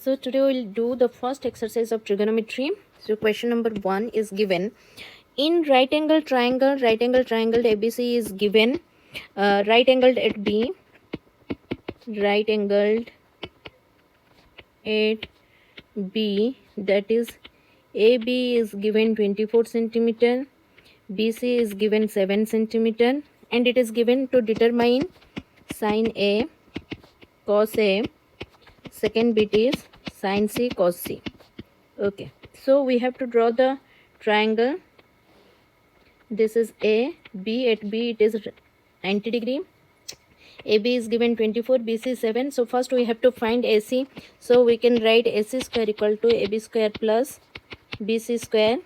So today we'll do the first exercise of trigonometry. So question number 1 is given. In right angle triangle ABC is given. Right angled at B, right angled at B, that is AB is given 24 centimeter, BC is given 7 centimeter, and it is given to determine sin A, cos A. Second bit is sin C, cos C. Okay, so we have to draw the triangle. This is A, B. At B it is 90 degree. AB is given 24, BC 7. So first we have to find AC. So we can write AC square equal to AB square plus BC square,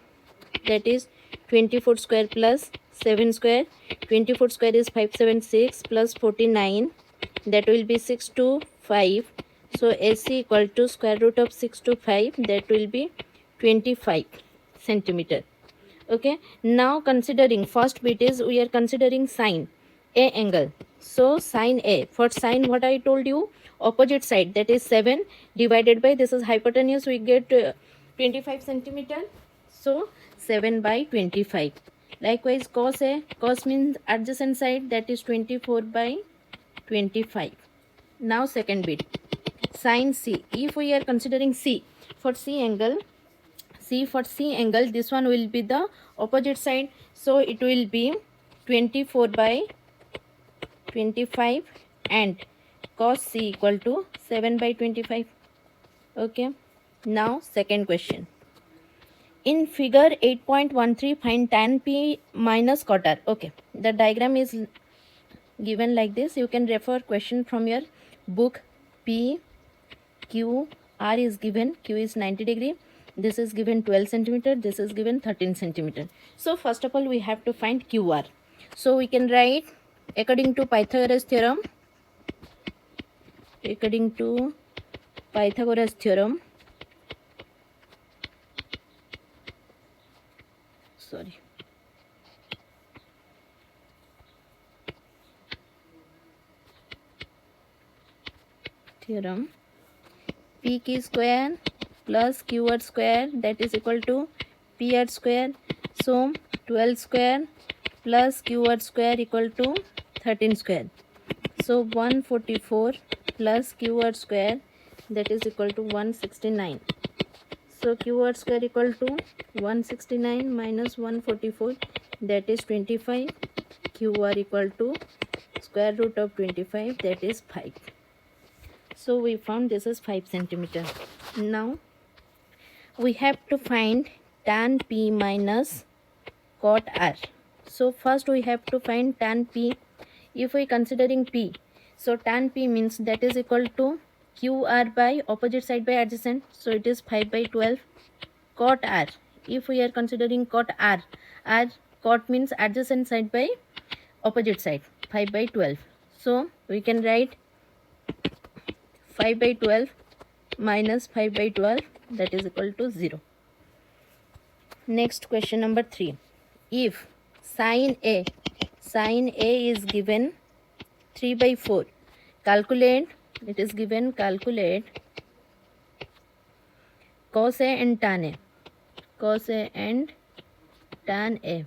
that is 24 square plus 7 square. 24 square is 576 plus 49, that will be 6 to 5. So AC equal to square root of 6 to 5, that will be 25 centimeter. Okay, now considering first bit is we are considering sine A angle. So sine A, for sine what I told you, opposite side, that is 7 divided by this is hypotenuse, we get 25 centimeter. So 7 by 25. Likewise cos A, cos means adjacent side, that is 24 by 25. Now second bit, sin C. If we are considering C, for C angle, this one will be the opposite side, so it will be 24 by 25 and cos C equal to 7 by 25. Okay, now second question. In figure 8.13 find tan P minus cot R. Okay, the diagram is given like this. You can refer question from your book. P, Q, R is given. Q is 90 degree. This is given 12 centimeter. This is given 13 centimeter. So first of all we have to find QR. So we can write according to Pythagoras theorem. According to Pythagoras theorem. Sorry. Theorem. PQ square plus QR square, that is equal to PR square. So 12 square plus QR square equal to 13 square. So 144 plus QR square, that is equal to 169. So QR square equal to 169 minus 144, that is 25. QR equal to square root of 25, that is 5. So we found this is 5 centimeter. Now we have to find tan P minus cot R. So first we have to find tan P. If we considering P, so tan P means that is equal to QR by opposite side by adjacent, so it is 5 by 12. Cot R, if we are considering cot R, cot means adjacent side by opposite side, 5 by 12. So we can write 5 by 12 minus 5 by 12, that is equal to 0. Next question number 3. If sin A is given 3 by 4, calculate, it is given calculate cos A and tan A. Cos A and tan A.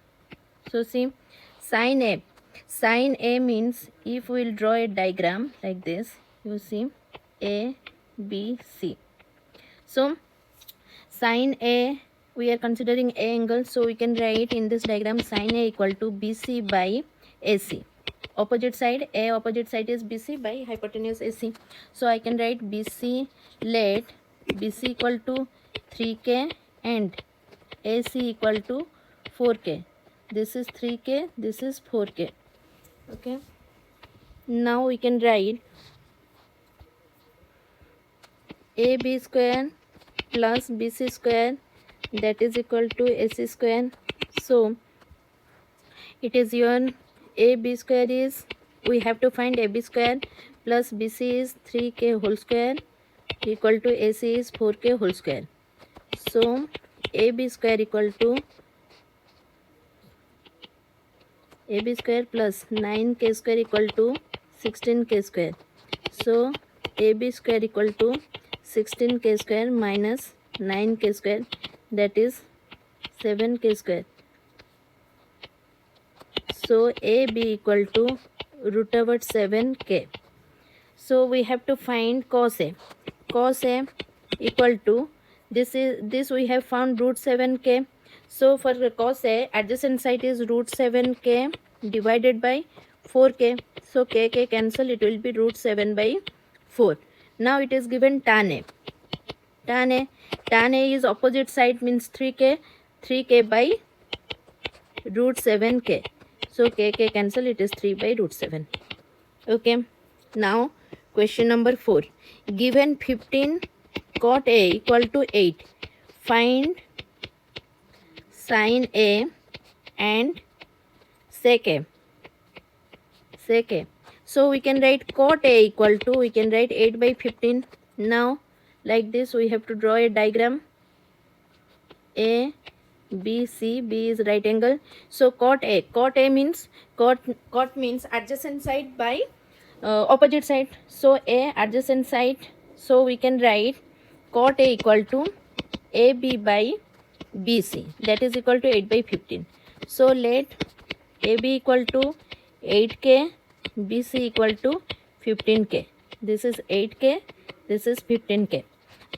So see, sin A means, if we will draw a diagram like this, you see A, B, C. So sin A, we are considering A angle, so we can write in this diagram sin A equal to BC by AC. Opposite side, A opposite side is BC by hypotenuse AC. So I can write BC, let BC equal to 3K and AC equal to 4K. This is 3K, this is 4K. Okay, now we can write AB square plus BC square, that is equal to AC square. So it is your AB square is, we have to find AB square plus BC is 3K whole square equal to AC is 4K whole square. So AB square equal to AB square plus 9K square equal to 16K square. So AB square equal to 16k square minus 9k square, that is 7k square. So AB equal to root over 7k. So we have to find cos A. Cos A equal to this we have found root 7k. So for the cos A, adjacent side is root 7k divided by 4k. So k cancel, it will be root 7 by 4. Now it is given tan A. Tan A is opposite side, means 3k by root 7k. So k cancel, it is 3 by root 7. Okay. Now question number 4. Given 15 cot A equal to 8. Find sin A and sec A. So we can write cot A equal to, we can write 8 by 15. Now like this we have to draw a diagram. A, B, C, B is right angle. So cot A means cot means adjacent side by opposite side. So A adjacent side. So we can write cot A equal to AB by BC, that is equal to 8 by 15. So let AB equal to 8k, BC equal to 15k. This is 8k, this is 15k.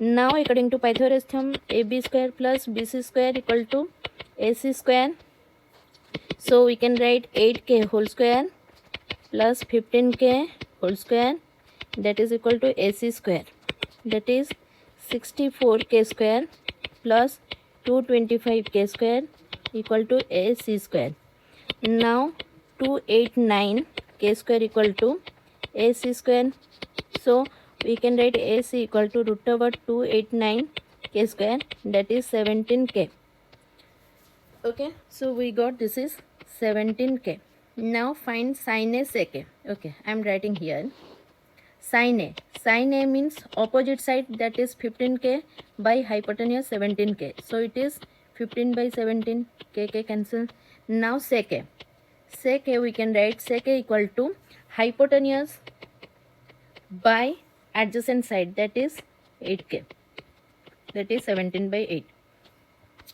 Now according to Pythagoras theorem, AB square plus BC square equal to AC square. So we can write 8k whole square plus 15k whole square, that is equal to AC square, that is 64k square plus 225k square equal to AC square. Now 289k square equal to AC square. So we can write AC equal to root over 289k square, that is 17k. Okay, so we got this is 17k. Now find sin A sec A. Okay, I am writing here sin A. Sin A means opposite side, that is 15k by hypotenuse 17k. So it is 15 by 17, k cancel. Now sec A. Sec A we can write sec A equal to hypotenuse by adjacent side, that is 8k, that is 17 by 8.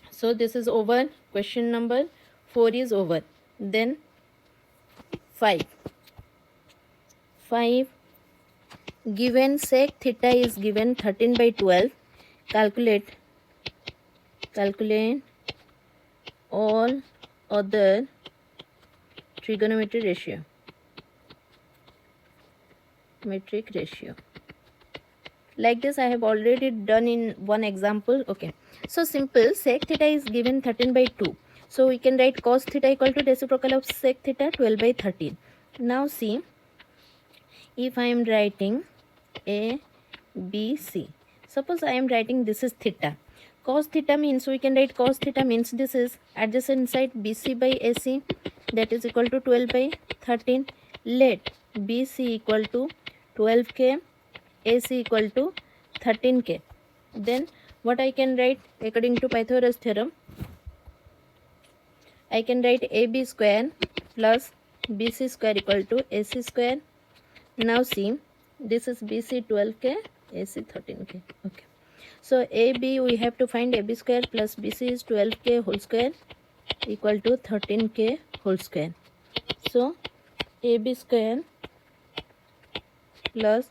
So this is over. Question number 4 is over. Then 5. Given sec theta is given 13 by 12. Calculate all other trigonometry ratio. Metric ratio. Like this I have already done in one example. Okay, so simple. Sec theta is given 13 by 2. So we can write cos theta equal to reciprocal of sec theta 12 by 13. Now see, if I am writing A, B, C. Suppose I am writing this is theta. Cos theta means, we can write cos theta means this is adjacent side BC by AC, that is equal to 12 by 13. Let BC equal to 12k, AC equal to 13k. Then what I can write according to Pythagoras theorem? I can write AB square plus BC square equal to AC square. Now see, this is BC 12k, AC 13k. Okay. So AB we have to find AB square plus BC is 12k whole square equal to 13k whole square. So AB square plus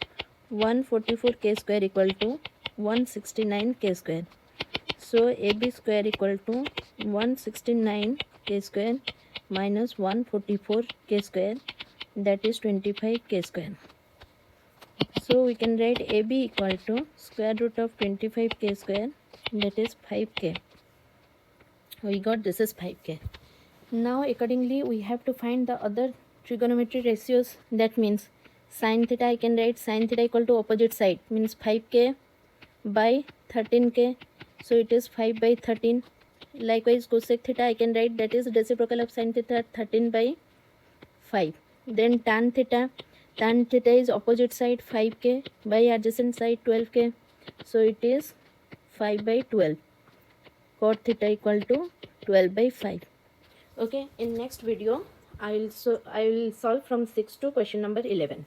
144k square equal to 169k square. So AB square equal to 169k square minus 144k square, that is 25k square. So we can write AB equal to square root of 25k square, that is 5k. We got this is 5k. Now accordingly we have to find the other trigonometry ratios. That means sin theta, I can write sin theta equal to opposite side, means 5k by 13k. So it is 5 by 13. Likewise cosec theta I can write, that is reciprocal of sin theta 13 by 5. Then tan theta is opposite side 5k by adjacent side 12k. So it is 5 by 12. Cot theta equal to 12 by 5. Okay, in next video I will solve from 6 to question number 11.